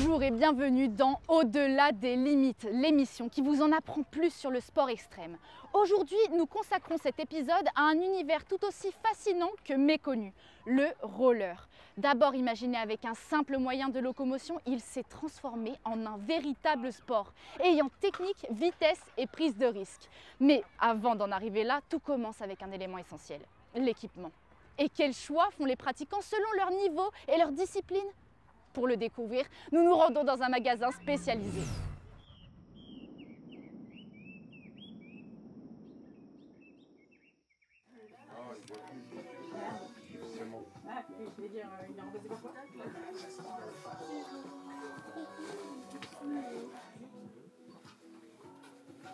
Bonjour et bienvenue dans Au-delà des limites, l'émission qui vous en apprend plus sur le sport extrême. Aujourd'hui, nous consacrons cet épisode à un univers tout aussi fascinant que méconnu, le roller. D'abord imaginé avec un simple moyen de locomotion, il s'est transformé en un véritable sport, ayant technique, vitesse et prise de risque. Mais avant d'en arriver là, tout commence avec un élément essentiel, l'équipement. Et quels choix font les pratiquants selon leur niveau et leur discipline ? Pour le découvrir, nous nous rendons dans un magasin spécialisé.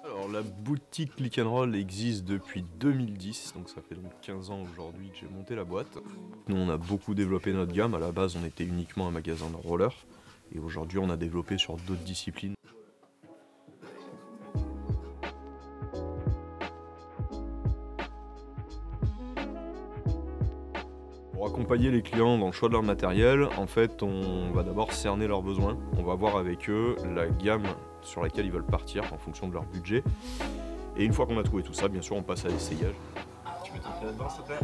Alors la boutique Click and Roll existe depuis 2010, donc ça fait donc 15 ans aujourd'hui que j'ai monté la boîte. Nous on a beaucoup développé notre gamme, à la base on était uniquement un magasin de roller et aujourd'hui on a développé sur d'autres disciplines. Pour accompagner les clients dans le choix de leur matériel, en fait on va d'abord cerner leurs besoins, on va voir avec eux la gamme sur laquelle ils veulent partir en fonction de leur budget. Et une fois qu'on a trouvé tout ça, bien sûr on passe à l'essayage. Tu peux t'entrer là-dedans s'il te plaît ?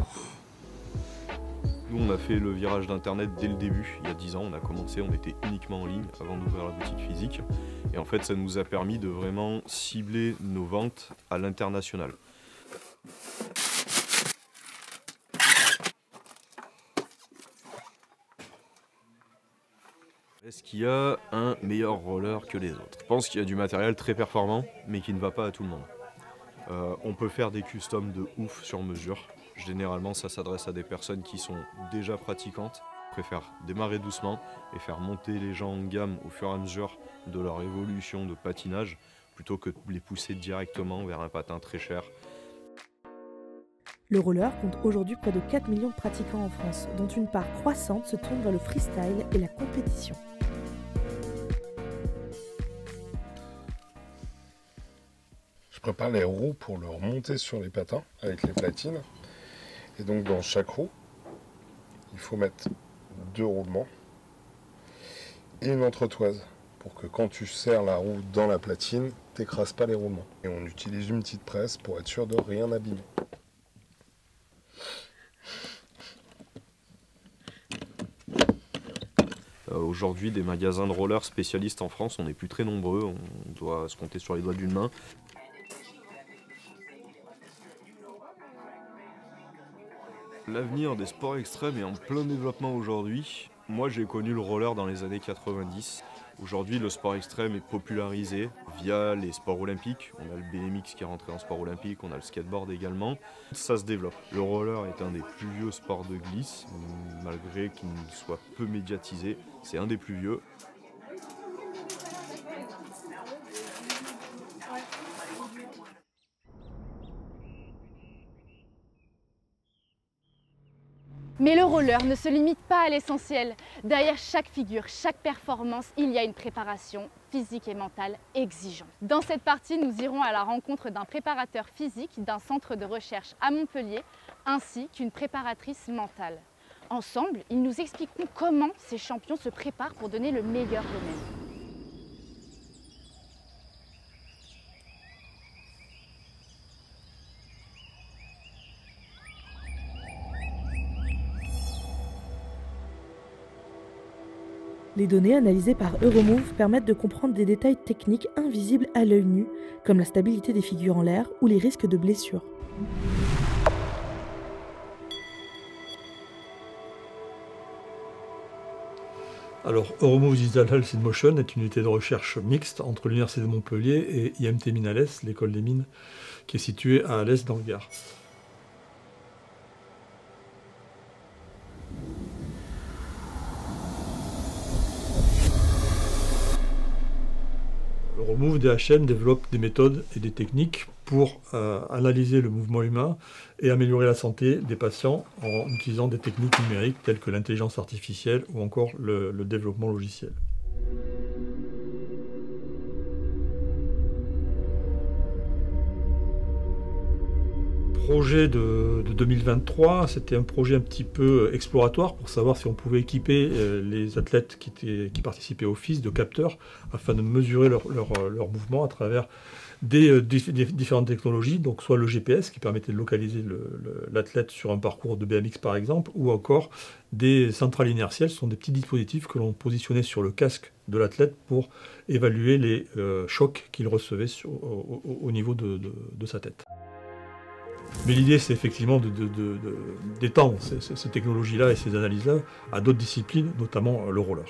Nous on a fait le virage d'internet dès le début, il y a 10 ans on a commencé, on était uniquement en ligne avant d'ouvrir la boutique physique. Et en fait ça nous a permis de vraiment cibler nos ventes à l'international. Est-ce qu'il y a un meilleur roller que les autres ? Je pense qu'il y a du matériel très performant, mais qui ne va pas à tout le monde. On peut faire des customs de ouf sur mesure. Généralement, ça s'adresse à des personnes qui sont déjà pratiquantes. On préfère démarrer doucement et faire monter les gens en gamme au fur et à mesure de leur évolution de patinage, plutôt que de les pousser directement vers un patin très cher. Le roller compte aujourd'hui près de 4 millions de pratiquants en France, dont une part croissante se tourne vers le freestyle et la compétition. Je prépare les roues pour le remonter sur les patins avec les platines. Et donc dans chaque roue, il faut mettre 2 roulements et une entretoise pour que quand tu serres la roue dans la platine, tu n'écrases pas les roulements. Et on utilise une petite presse pour être sûr de rien abîmer. Aujourd'hui, des magasins de rollers spécialistes en France, on n'est plus très nombreux, on doit se compter sur les doigts d'une main. L'avenir des sports extrêmes est en plein développement aujourd'hui. Moi, j'ai connu le roller dans les années 90. Aujourd'hui, le sport extrême est popularisé via les sports olympiques. On a le BMX qui est rentré en sport olympique, on a le skateboard également. Ça se développe. Le roller est un des plus vieux sports de glisse, malgré qu'il soit peu médiatisé. C'est un des plus vieux. Mais le roller ne se limite pas à l'essentiel. Derrière chaque figure, chaque performance, il y a une préparation physique et mentale exigeante. Dans cette partie, nous irons à la rencontre d'un préparateur physique d'un centre de recherche à Montpellier, ainsi qu'une préparatrice mentale. Ensemble, ils nous expliqueront comment ces champions se préparent pour donner le meilleur d'eux-mêmes. Les données analysées par Euromove permettent de comprendre des détails techniques invisibles à l'œil nu, comme la stabilité des figures en l'air ou les risques de blessures. Alors, Euromove Digital Health in Motion est une unité de recherche mixte entre l'Université de Montpellier et IMT Minales, l'école des mines, qui est située à l'est dans le Gard. Euromove DHM développe des méthodes et des techniques pour analyser le mouvement humain et améliorer la santé des patients en utilisant des techniques numériques telles que l'intelligence artificielle ou encore le développement logiciel. projet de 2023, c'était un projet un petit peu exploratoire pour savoir si on pouvait équiper les athlètes qui participaient au FIS de capteurs afin de mesurer leur mouvement à travers des différentes technologies, donc soit le GPS qui permettait de localiser l'athlète sur un parcours de BMX par exemple, ou encore des centrales inertielles. Ce sont des petits dispositifs que l'on positionnait sur le casque de l'athlète pour évaluer les chocs qu'il recevait au niveau de sa tête. Mais l'idée, c'est effectivement d'étendre ces technologies-là et ces analyses-là à d'autres disciplines, notamment le roller.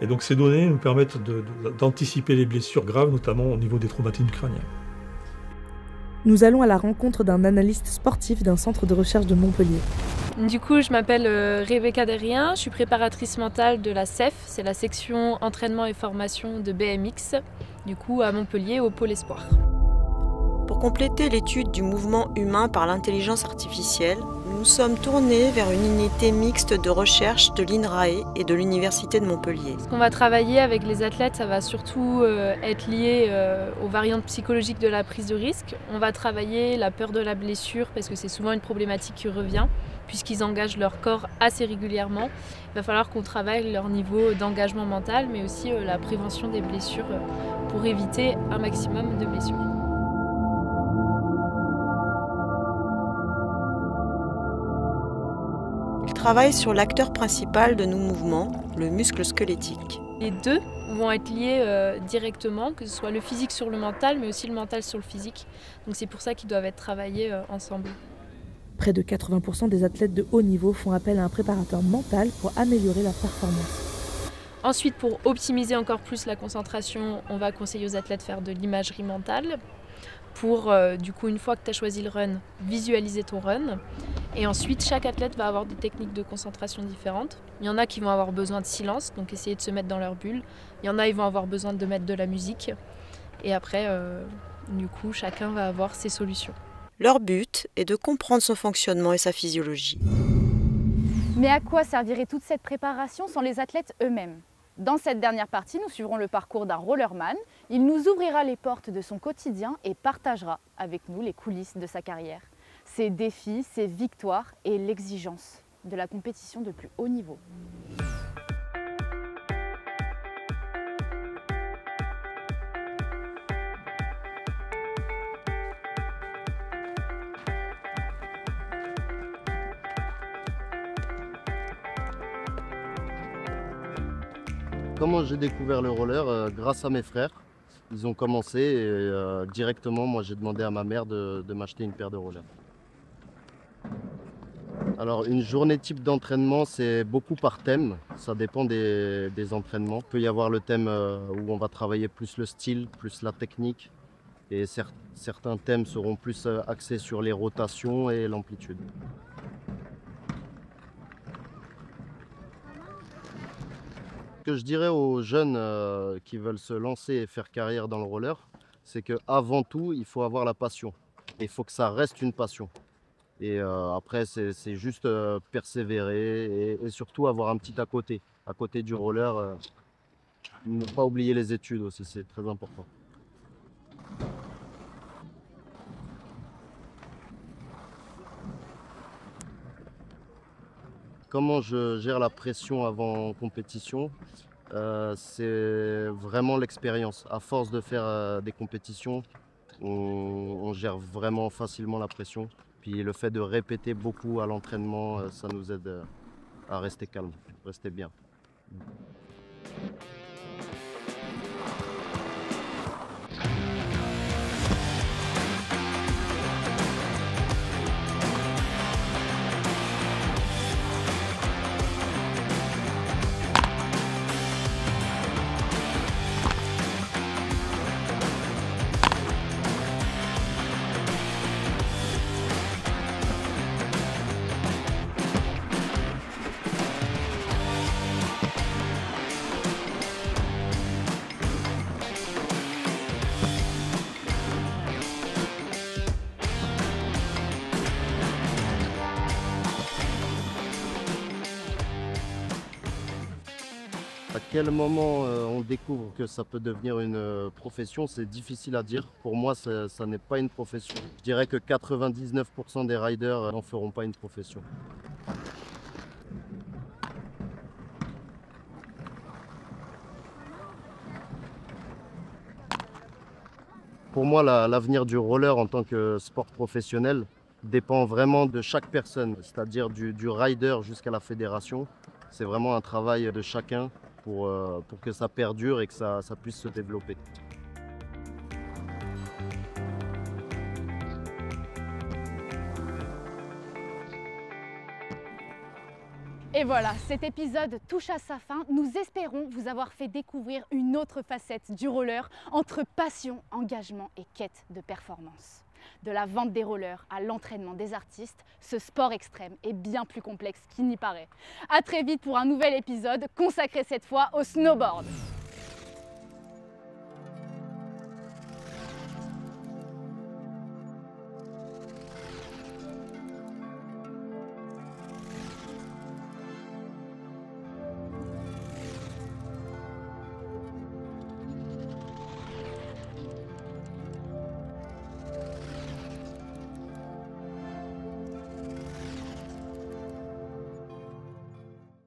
Et donc ces données nous permettent d'anticiper les blessures graves, notamment au niveau des traumatismes crâniens. Nous allons à la rencontre d'un analyste sportif d'un centre de recherche de Montpellier. Du coup, je m'appelle Rebecca Derrien, je suis préparatrice mentale de la CEF, c'est la section entraînement et formation de BMX, du coup à Montpellier au pôle Espoir. Pour compléter l'étude du mouvement humain par l'intelligence artificielle, nous sommes tournés vers une unité mixte de recherche de l'INRAE et de l'Université de Montpellier. Ce qu'on va travailler avec les athlètes, ça va surtout être lié aux variantes psychologiques de la prise de risque. On va travailler la peur de la blessure parce que c'est souvent une problématique qui revient puisqu'ils engagent leur corps assez régulièrement. Il va falloir qu'on travaille leur niveau d'engagement mental mais aussi la prévention des blessures pour éviter un maximum de blessures. Il travaille sur l'acteur principal de nos mouvements, le muscle squelettique. Les deux vont être liés directement, que ce soit le physique sur le mental, mais aussi le mental sur le physique. Donc c'est pour ça qu'ils doivent être travaillés ensemble. Près de 80% des athlètes de haut niveau font appel à un préparateur mental pour améliorer leur performance. Ensuite, pour optimiser encore plus la concentration, on va conseiller aux athlètes de faire de l'imagerie mentale. Pour, du coup, une fois que tu as choisi le run, visualiser ton run. Et ensuite, chaque athlète va avoir des techniques de concentration différentes. Il y en a qui vont avoir besoin de silence, donc essayer de se mettre dans leur bulle. Il y en a qui vont avoir besoin de mettre de la musique. Et après, du coup, chacun va avoir ses solutions. Leur but est de comprendre son fonctionnement et sa physiologie. Mais à quoi servirait toute cette préparation sans les athlètes eux-mêmes ? Dans cette dernière partie, nous suivrons le parcours d'un rollerman. Il nous ouvrira les portes de son quotidien et partagera avec nous les coulisses de sa carrière. Ses défis, ses victoires et l'exigence de la compétition de plus haut niveau. Comment j'ai découvert le roller? Grâce à mes frères. Ils ont commencé et directement, moi j'ai demandé à ma mère de m'acheter une paire de rollers. Alors une journée type d'entraînement, c'est beaucoup par thème. Ça dépend des entraînements. Il peut y avoir le thème où on va travailler plus le style, plus la technique. Et certains thèmes seront plus axés sur les rotations et l'amplitude. Ce que je dirais aux jeunes qui veulent se lancer et faire carrière dans le roller, c'est qu'avant tout, il faut avoir la passion. Il faut que ça reste une passion. Et après, c'est juste persévérer et surtout avoir un petit à côté du roller. Ne pas oublier les études aussi, c'est très important. Comment je gère la pression avant compétition? C'est vraiment l'expérience. À force de faire des compétitions, on gère vraiment facilement la pression. Puis le fait de répéter beaucoup à l'entraînement, ça nous aide à rester calme, rester bien. À quel moment on découvre que ça peut devenir une profession, c'est difficile à dire. Pour moi, ça n'est pas une profession. Je dirais que 99% des riders n'en feront pas une profession. Pour moi, l'avenir du roller en tant que sport professionnel dépend vraiment de chaque personne, c'est-à-dire du rider jusqu'à la fédération. C'est vraiment un travail de chacun pour que ça perdure et que ça puisse se développer. Et voilà, cet épisode touche à sa fin. Nous espérons vous avoir fait découvrir une autre facette du roller entre passion, engagement et quête de performance. De la vente des rollers à l'entraînement des artistes, ce sport extrême est bien plus complexe qu'il n'y paraît. À très vite pour un nouvel épisode consacré cette fois au snowboard.